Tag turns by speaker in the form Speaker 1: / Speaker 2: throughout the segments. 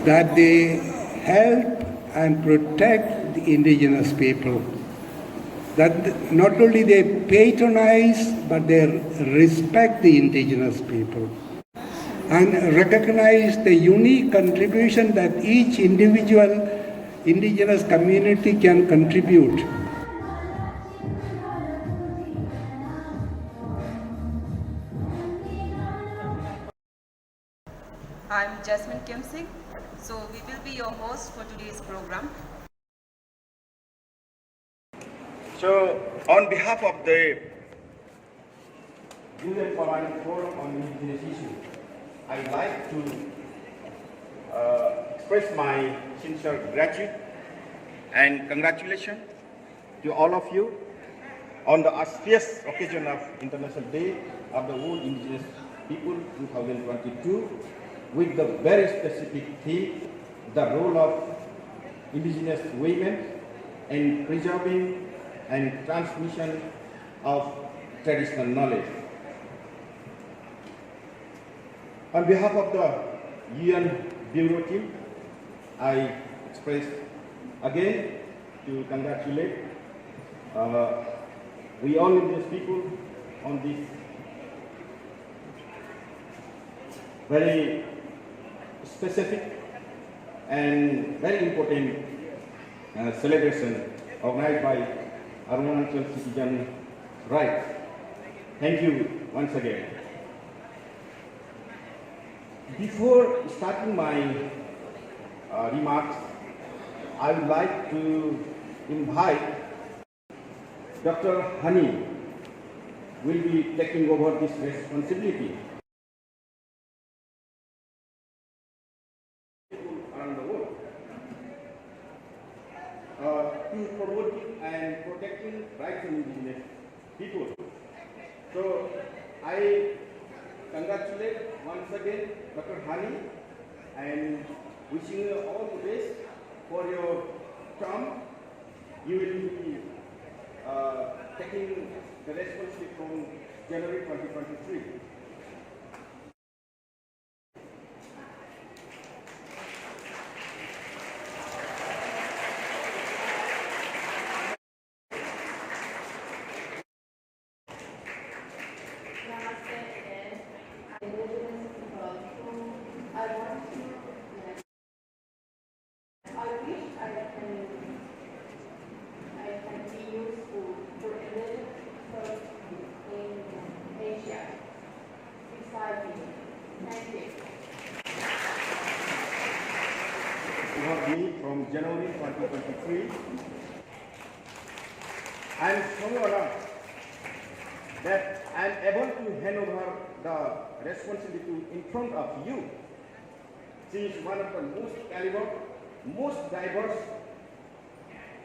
Speaker 1: that they help and protect the indigenous people. That not only they patronize, but they respect the indigenous people and recognize the unique contribution that each individual indigenous community can contribute.
Speaker 2: I'm Jasmine Kemsing, so we will be your host for today's program.
Speaker 3: So, on behalf of the UNPFII Forum on Indigenous Issue, I'd like to express my sincere gratitude and congratulations to all of you on the auspicious occasion of International Day of the World Indigenous People 2022, with the very specific theme, the role of indigenous women in preserving and transmission of traditional knowledge. On behalf of the UN Bureau team, I express again to congratulate we all indigenous people on this very specific and very important celebration organized by Arunachal citizen rights. Thank you once again. Before starting my remarks, I would like to invite Dr. Hanieh will be taking over this responsibility. Around the world. To promoting and protecting rights of indigenous people. So I congratulate once again Dr. Hanieh and wishing you all the best for your term. You will be taking the responsibility from January 2023. Me from January 2023. I am so honored that I am able to hand over the responsibility in front of you. She is one of the most caliber, most diverse,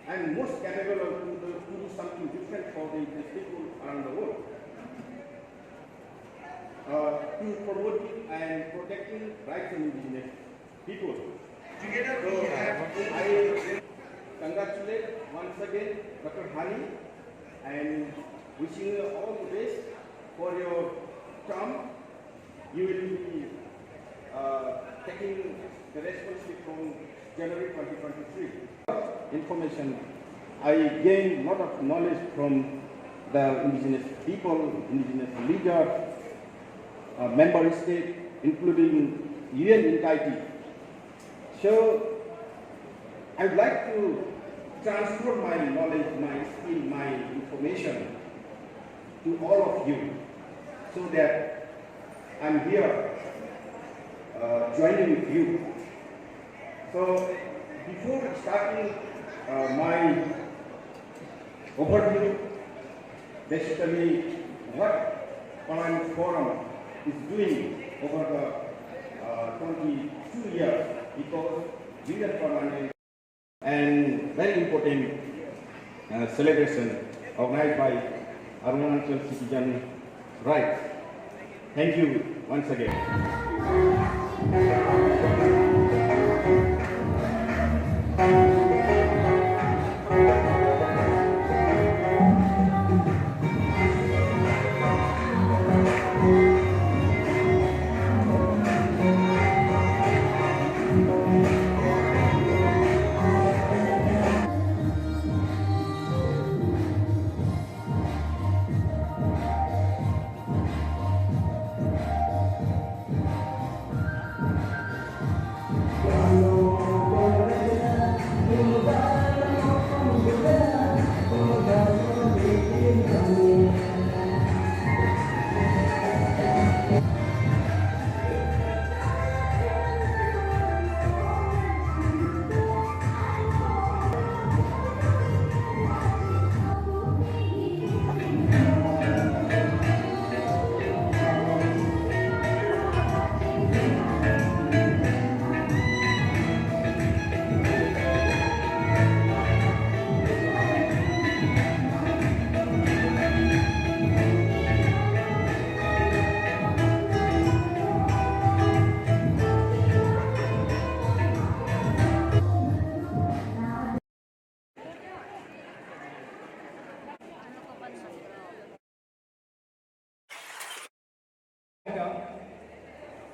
Speaker 3: and most capable of to do something different for the people around the world. To promoting and protecting rights of indigenous people. Together we have. I congratulate once again Dr. Hanieh and wishing you all the best for your term. You will be taking the responsibility from January 2023. Information. I gained a lot of knowledge from the indigenous people, indigenous leaders, member states, including UNPFII. So, I would like to transfer my knowledge, my skill, my information to all of you, so that I'm here joining with you. So, before starting my overview, basically what Phoolman Forum is doing over the 22 years, because we are permanent and very important celebration organized by Arunachal citizen rights. Thank you once again.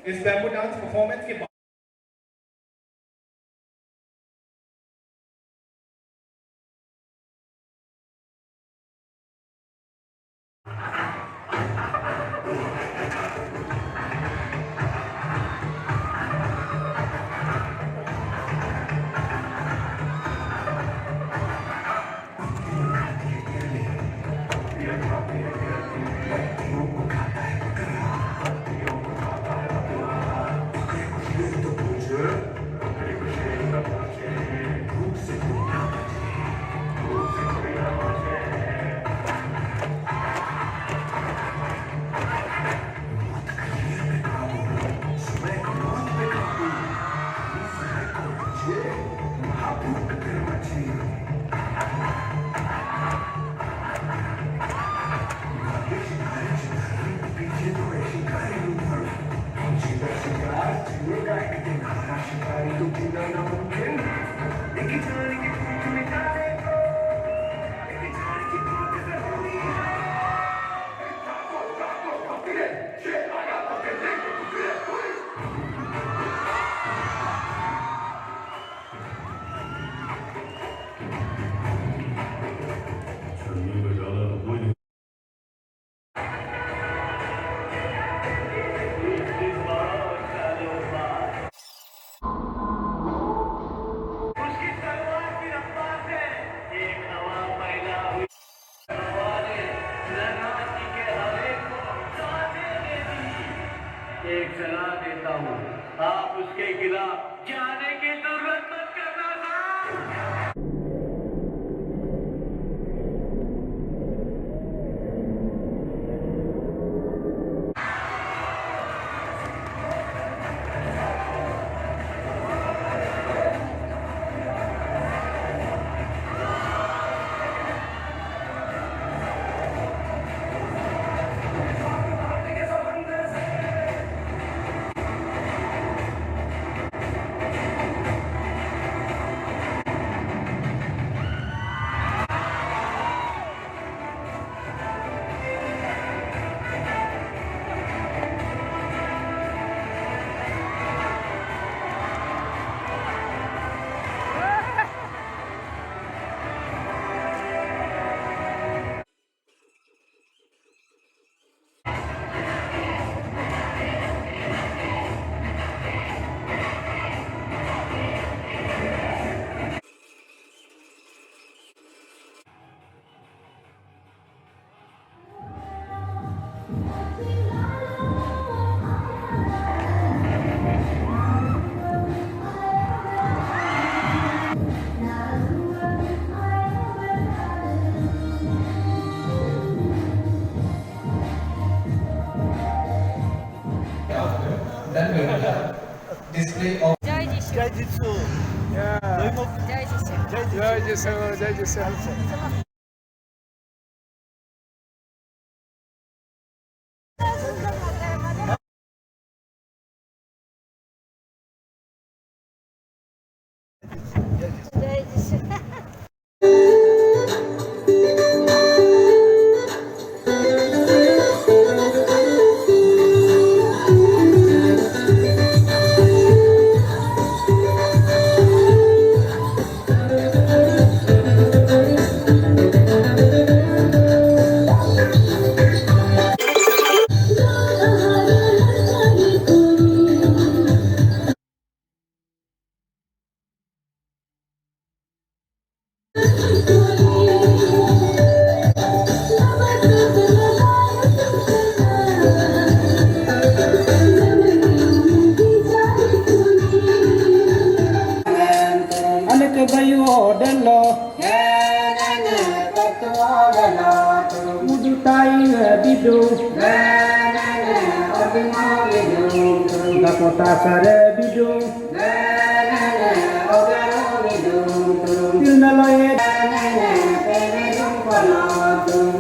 Speaker 4: इस bamboo dance performance के बाद
Speaker 5: एक सलाह देता हूँ, आप उसके खिलाफ जाने की जरूरत मत करना साहब।
Speaker 6: Display of
Speaker 2: Jai Jishu.
Speaker 6: Jai Jitsu. Yeah.
Speaker 2: Jai Jishu.
Speaker 6: Jai Jitsu. Jai Jitsu.
Speaker 2: Jai Jishu.
Speaker 7: Dakota sare bidung, Tilnaloye,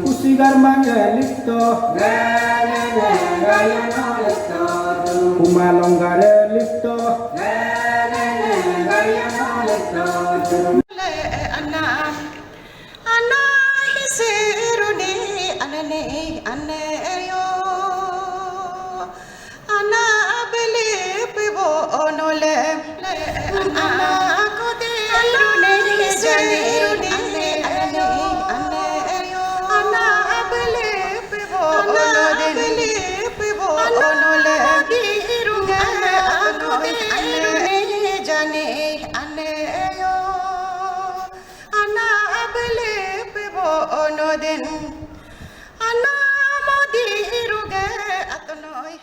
Speaker 7: Usigar mangelito, Kumalongare lito,
Speaker 8: ane aneyo ana abele pebo onoden ana modi hiruge atonoi